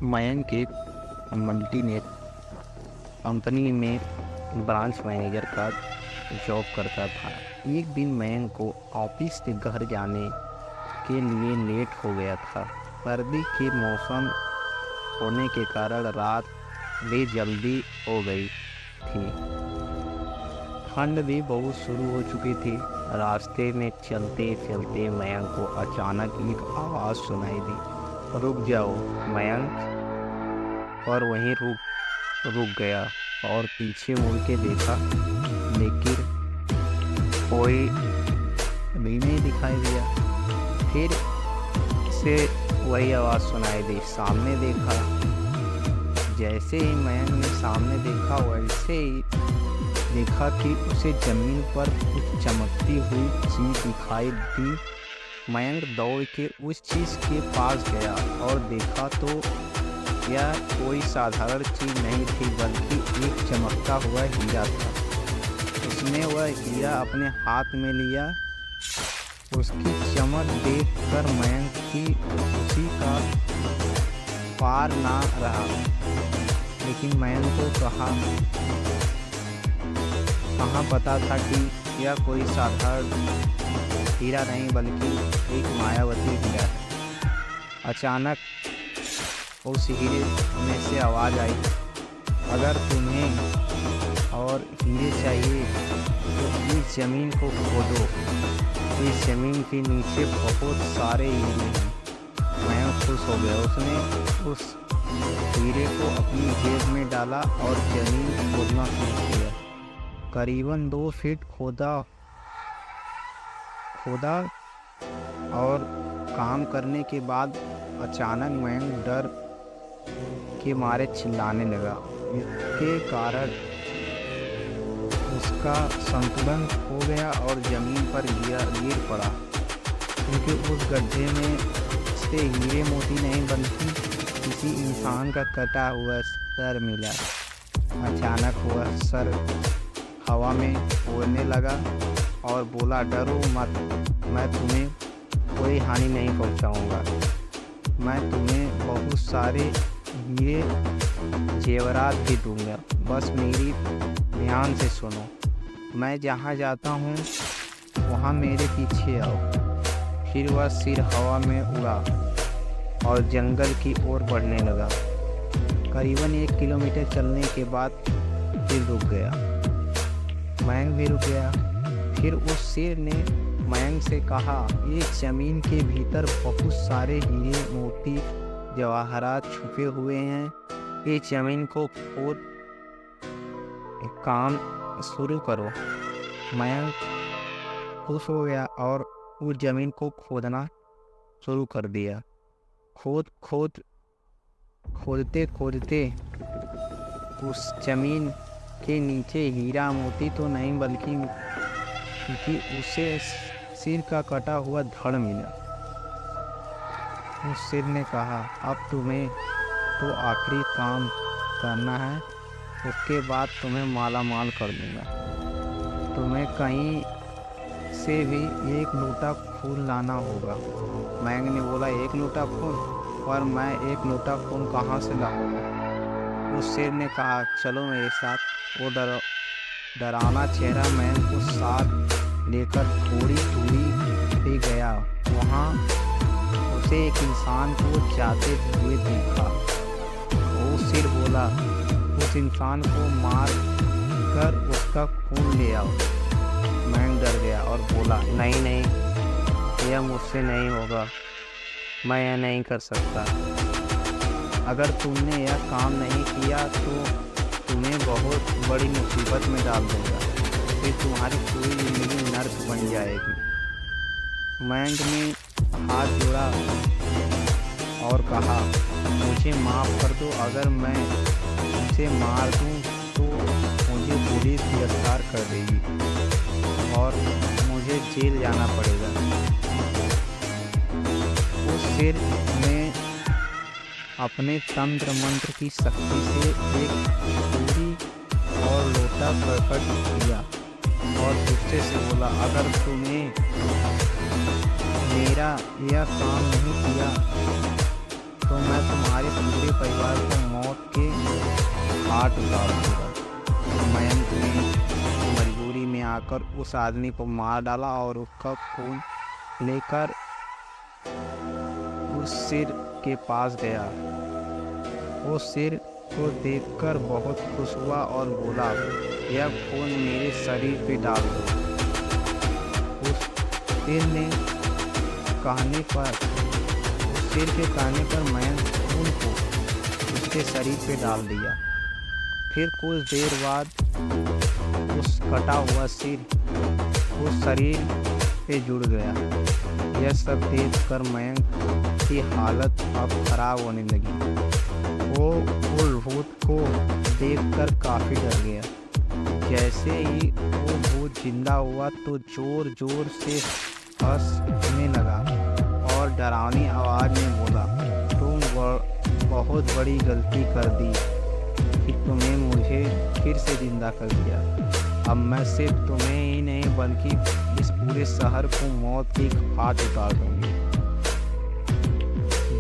मयंक एक मल्टीनेट कंपनी में branch manager का जॉब करता था। एक दिन मयंक को ऑफिस से घर जाने के लिए लेट हो गया था। सर्दी के मौसम होने के कारण रात भी जल्दी हो गई थी। ठंड भी बहुत शुरू हो चुकी थी। रास्ते में चलते चलते मयंक को अचानक एक आवाज़ सुनाई दी, रुक जाओ मयंक। और वहीं रुक गया और पीछे मुड़ के देखा, लेकिन कोई भी नहीं दिखाई दिया। फिर से वही आवाज़ सुनाई दी, सामने देखा। जैसे ही मयंक ने सामने देखा वैसे ही देखा कि उसे जमीन पर कुछ चमकती हुई चीज़ दिखाई दी। मयंक दौड़ के उस चीज़ के पास गया और देखा तो यह कोई साधारण चीज़ नहीं थी, बल्कि एक चमकता हुआ हीरा था। उसने वह हीरा अपने हाथ में लिया। उसकी चमक देखकर मयंक की खुशी का पार ना रहा। लेकिन मयंक को कहाँ पता था कि यह कोई साधारण हीरा नहीं, बल्कि एक मायावती हीरा है। अचानक उस हीरे में से आवाज़ आई, अगर तुम्हें और हीरे चाहिए तो इस ज़मीन को खोदो। इस ज़मीन के नीचे बहुत सारे हीरे हैं। मैं खुश हो गया। उसने उस हीरे को अपनी जेब में डाला और ज़मीन खोदना शुरू किया। करीबन 2 फीट खोदा और काम करने के बाद अचानक मयंक डर के मारे चिल्लाने लगा। इसके कारण उसका संतुलन खो गया और ज़मीन पर गिर पड़ा, क्योंकि उस गड्ढे में से हीरे मोती नहीं बल्कि किसी इंसान का कटा हुआ सर मिला। अचानक वह सर हवा में उड़ने लगा और बोला, डरो मत, मैं तुम्हें कोई हानि नहीं पहुंचाऊंगा। मैं तुम्हें बहुत सारे हीरे जेवरात भी दूंगा, बस मेरी ध्यान से सुनो। मैं जहाँ जाता हूँ वहाँ मेरे पीछे आओ। फिर वह सिर हवा में उड़ा और जंगल की ओर बढ़ने लगा। करीबन 1 किलोमीटर चलने के बाद फिर रुक गया। मयंक भी रुक गया। फिर उस शेर ने मयंक से कहा, इस ज़मीन के भीतर बहुत सारे हीरे मोती जवाहरात छुपे हुए हैं। इस ज़मीन को खोद काम शुरू करो। मयंक खुश हो गया और उस ज़मीन को खोदना शुरू कर दिया। खोदते खोदते उस ज़मीन के नीचे हीरा मोती तो नहीं बल्कि उसे सिर का कटा हुआ धड़ मिला। उस सिर ने कहा, अब तुम्हें तो आखिरी काम करना है, उसके बाद तुम्हें माला माल कर दूंगा। तुम्हें कहीं से भी 1 लोटा खून लाना होगा। मयंक ने बोला, 1 लोटा खून? और मैं 1 लोटा खून कहाँ से लाऊंगा? उस शेर ने कहा, चलो मेरे साथ। वो डरावना चेहरा मयंक को साथ लेकर थोड़ी दूरी पे गया। वहाँ उसे एक इंसान को जाते हुए देखा। वो शेर बोला, उस इंसान को मार कर उसका खून ले आओ। मयंक डर गया और बोला, नहीं नहीं, यह मुझसे नहीं होगा, मैं यह नहीं कर सकता। अगर तुमने यह काम नहीं किया तो तुम्हें बहुत बड़ी मुसीबत में डाल दूंगा, फिर तुम्हारी पूरी जिंदगी नर्क बन जाएगी। मयंक ने हाथ जोड़ा और कहा, मुझे माफ़ कर दो। अगर मैं उसे मार दूं तो मुझे पुलिस गिरफ्तार कर देगी और मुझे जेल जाना पड़ेगा। उस शेर ने अपने तंत्र मंत्र की शक्ति से एक पूरी और लोटा प्रकट किया और गुस्से से बोला, अगर तुम्हें मेरा यह काम नहीं किया तो मैं तुम्हारे पूरे परिवार को मौत के घाट उतार दूंगा। मयंक ने मजबूरी में आकर उस आदमी को मार डाला और उसका खून लेकर उस सिर के पास गया। वो सिर को देखकर बहुत खुश हुआ और बोला, यह खून मेरे शरीर पे डाल दो। उस सिर ने कहने पर उस सिर के कहने पर मैंने खून को उसके शरीर पे डाल दिया। फिर कुछ देर बाद उस कटा हुआ सिर उस शरीर पे जुड़ गया। यह सब देखकर मयंक की हालत अब खराब होने लगी। वो उस भूत को देखकर काफी डर गया। जैसे ही वो भूत जिंदा हुआ तो जोर जोर से हंसने लगा और डरावनी आवाज में बोला, तुम बहुत बड़ी गलती कर दी कि तुम्हें मुझे फिर से जिंदा कर दिया। अब मैं सिर्फ तुम्हें ही नहीं बल्कि इस पूरे शहर को मौत की घाट उतार दूंगी।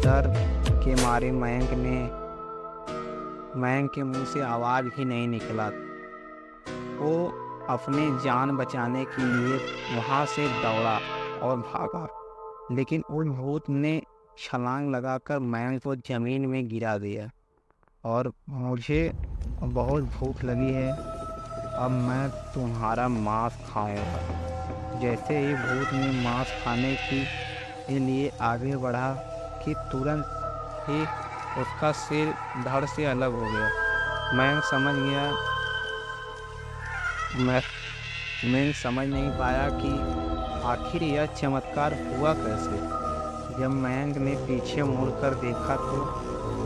डर के मारे मयंक के मुंह से आवाज भी नहीं निकला। वो अपने जान बचाने के लिए वहां से दौड़ा और भागा, लेकिन उन भूत ने छलांग लगाकर मयंक को जमीन में गिरा दिया। और मुझे बहुत भूख लगी है, अब मैं तुम्हारा मांस खाऊंगा। जैसे ही भूत ने मांस खाने के लिए आगे बढ़ा कि तुरंत ही उसका सिर धड़ से अलग हो गया। मैं समझ नहीं पाया कि आखिर यह चमत्कार हुआ कैसे। जब मयंक ने पीछे मुड़कर देखा तो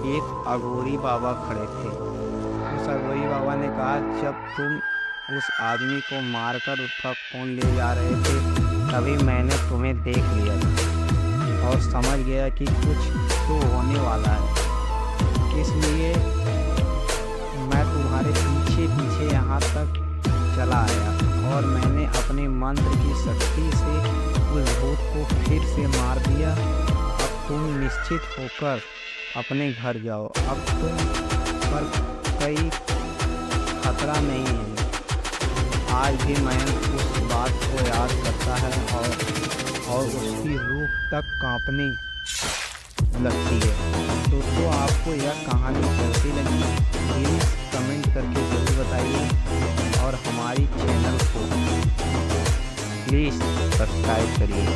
एक अघोरी बाबा खड़े थे। उस अघोरी बाबा ने कहा, जब तुम उस आदमी को मारकर उसका खून ले जा रहे थे तभी मैंने तुम्हें देख लिया था और समझ गया कि कुछ तो होने वाला है, इसलिए मैं तुम्हारे पीछे पीछे यहाँ तक चला आया और मैंने अपने मंत्र की शक्ति से उस भूत को फिर से मार दिया। अब तुम निश्चित होकर अपने घर जाओ। अब तुम पर कोई खतरा नहीं है। आज भी मैं उस बात को याद करता है और उसकी रूह तक कांपने लगती है। दोस्तों, आपको यह कहानी कैसी लगी प्लीज़ कमेंट करके ज़रूर बताइए और हमारी चैनल को प्लीज़ सब्सक्राइब करिए।